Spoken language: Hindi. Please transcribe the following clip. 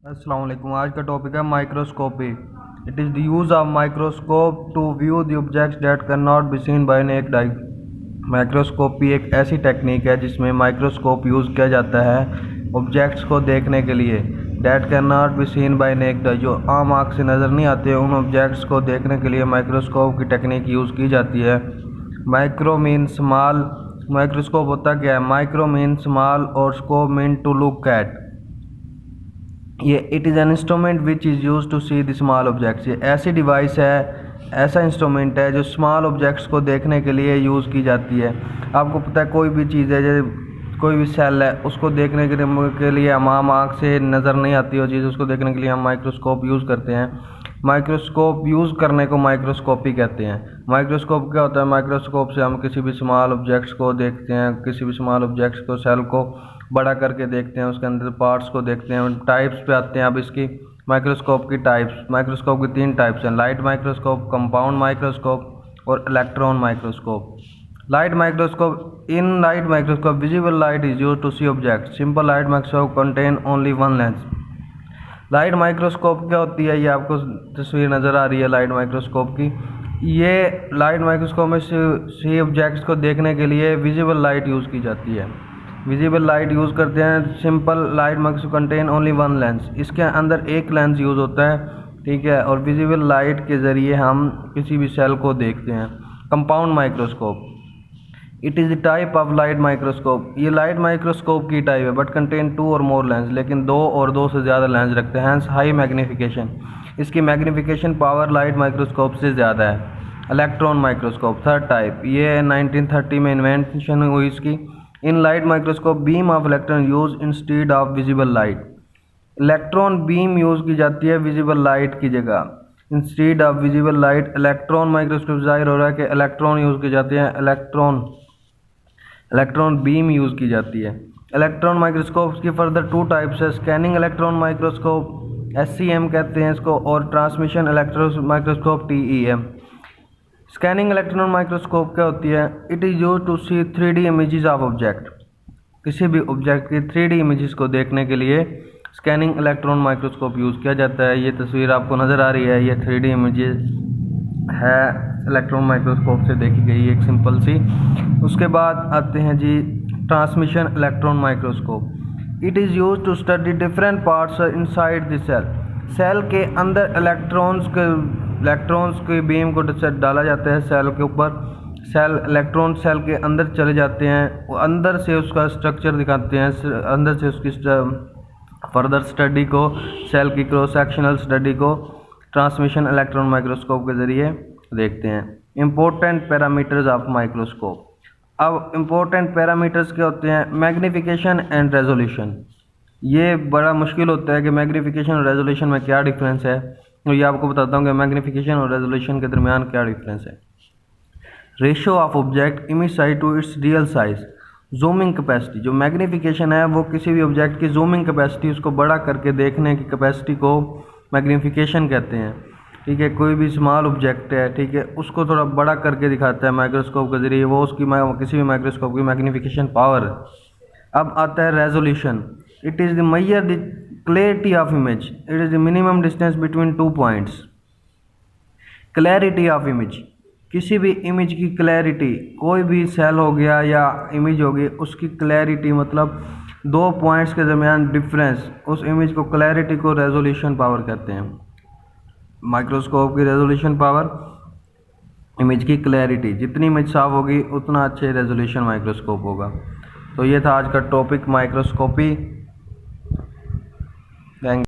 अस्सलाम वालेकुम। आज का टॉपिक है microscopy. It is the use of microscope to view the objects that can not be seen by naked eye. Microscopy एक ऐसी टेक्निक है जिसमें माइक्रोस्कोप यूज़ किया जाता है ऑब्जेक्ट्स को देखने के लिए। That can not be seen by naked आई, जो आम आँख से नज़र नहीं आते, उन ऑब्जेक्ट्स को देखने के लिए माइक्रोस्कोप की टेक्निक यूज़ की जाती है। Micro mean small. माइक्रोस्कोप होता क्या है? माइक्रो मीन स्मॉल और scope mean to look at. ये it is an instrument which is use to see the small objects. ये ऐसी डिवाइस है, ऐसा इंस्ट्रूमेंट है जो स्मॉल ऑब्जेक्ट्स को देखने के लिए यूज़ की जाती है। आपको पता है कोई भी चीज़ है, जैसे कोई भी सेल है, उसको देखने के लिए हम आम आँख से नज़र नहीं आती वो चीज़, उसको देखने के लिए हम माइक्रोस्कोप यूज़ करते हैं। माइक्रोस्कोप यूज़ करने को माइक्रोस्कोपी कहते हैं। माइक्रोस्कोप क्या होता है? माइक्रोस्कोप से हम किसी भी स्मॉल ऑब्जेक्ट्स को देखते हैं, किसी भी स्मॉल ऑब्जेक्ट्स को, सेल को बड़ा करके देखते हैं, उसके अंदर पार्ट्स को देखते हैं। टाइप्स पे आते हैं अब इसकी माइक्रोस्कोप की टाइप्स। माइक्रोस्कोप की 3 टाइप्स हैं: लाइट माइक्रोस्कोप, कंपाउंड माइक्रोस्कोप और electron microscope. Light microscope. In light microscope visible light is used to see object. Simple light microscope contain only one lens. Light microscope क्या होती है? ये आपको तस्वीर नज़र आ रही है लाइट माइक्रोस्कोप की। ये लाइट माइक्रोस्कोप में सी ऑब्जेक्ट्स को देखने के लिए विजिबल लाइट यूज़ की जाती है। विजिबल लाइट यूज़ करते हैं। Simple light microscope contain only one lens. इसके अंदर एक लेंस यूज़ होता है, ठीक है, और विजिबल लाइट के ज़रिए हम किसी भी सेल को देखते हैं। Compound microscope. It is the type of light microscope. ये लाइट माइक्रोस्कोप की टाइप है, बट कंटेन 2 और मोर लेंस, लेकिन 2 और 2 से ज़्यादा लेंस रखते हैं। Hence high magnification. इसकी मैग्नीफिकेशन पावर लाइट माइक्रोस्कोप से ज़्यादा है। Electron microscope, third type. ये 1930 में इन्वेंशन हुई इसकी। In light microscope beam of electron use instead of visible light. Electron beam use की जाती है विजिबल लाइट की जगह, instead of visible light. Electron microscope जाहिर हो रहा है कि इलेक्ट्रॉन यूज़ की जाती है, इलेक्ट्रॉन बीम यूज़ की जाती है। इलेक्ट्रॉन माइक्रोस्कोप की फर्दर 2 टाइप्स है: स्कैनिंग इलेक्ट्रॉन माइक्रोस्कोप, SCM कहते हैं इसको, और transmission electron microscope, TEM। Scanning electron microscope क्या होती है? It is use to see 3D images of object. किसी भी ऑब्जेक्ट की 3D इमेजेस को देखने के लिए स्कैनिंग इलेक्ट्रॉन माइक्रोस्कोप यूज़ किया जाता है। ये तस्वीर आपको नज़र आ रही है, ये 3D इमेजेस है, इलेक्ट्रॉन माइक्रोस्कोप से देखी गई एक सिंपल सी। उसके बाद आते हैं जी transmission electron microscope. It is use to study different parts inside the cell. Cell के अंदर इलेक्ट्रॉन्स के बीम को डाला जाता है सेल के ऊपर। इलेक्ट्रॉन सेल के अंदर चले जाते हैं, वो अंदर से उसका स्ट्रक्चर दिखाते हैं, अंदर से उसकी फर्दर स्टडी को, सेल की क्रॉस सेक्शनल स्टडी को ट्रांसमिशन इलेक्ट्रॉन माइक्रोस्कोप के ज़रिए देखते हैं। Important parameters of microscope. अब इम्पोर्टेंट पैरामीटर्स क्या होते हैं? Magnification and resolution. ये बड़ा मुश्किल होता है कि मैग्नीफिकेशन और रेजोल्यूशन में क्या डिफरेंस है, तो ये आपको बताता हूँ कि मैग्नीफिकेशन और रेजोल्यूशन के दरमियान क्या डिफरेंस है। Ratio of object image size to its real size. Zooming capacity. जो मैग्नीफिकेशन है वो किसी भी ऑब्जेक्ट की जूमिंग कैपेसिटी, उसको बड़ा करके देखने की कैपेसिटी को मैग्नीफिकेशन कहते हैं, ठीक है। कोई भी स्मॉल ऑब्जेक्ट है, ठीक है, उसको थोड़ा बड़ा करके दिखाता है माइक्रोस्कोप के ज़रिए, वो उसकी किसी भी माइक्रोस्कोप की मैग्नीफिकेशन पावर। अब आता है resolution. It is the measure the clarity of image. It is the minimum distance between 2 points. Clarity of image. किसी भी इमेज की क्लैरिटी, कोई भी सेल हो गया या इमेज हो गई, उसकी क्लैरिटी मतलब 2 पॉइंट्स के दरमियान डिफरेंस, उस इमेज को क्लैरिटी को रेजोल्यूशन पावर कहते हैं। माइक्रोस्कोप की रेजोल्यूशन पावर, इमेज की क्लैरिटी। जितनी इमेज साफ होगी उतना अच्छे रेजोल्यूशन माइक्रोस्कोप होगा। तो ये था आज का टॉपिक माइक्रोस्कोपी।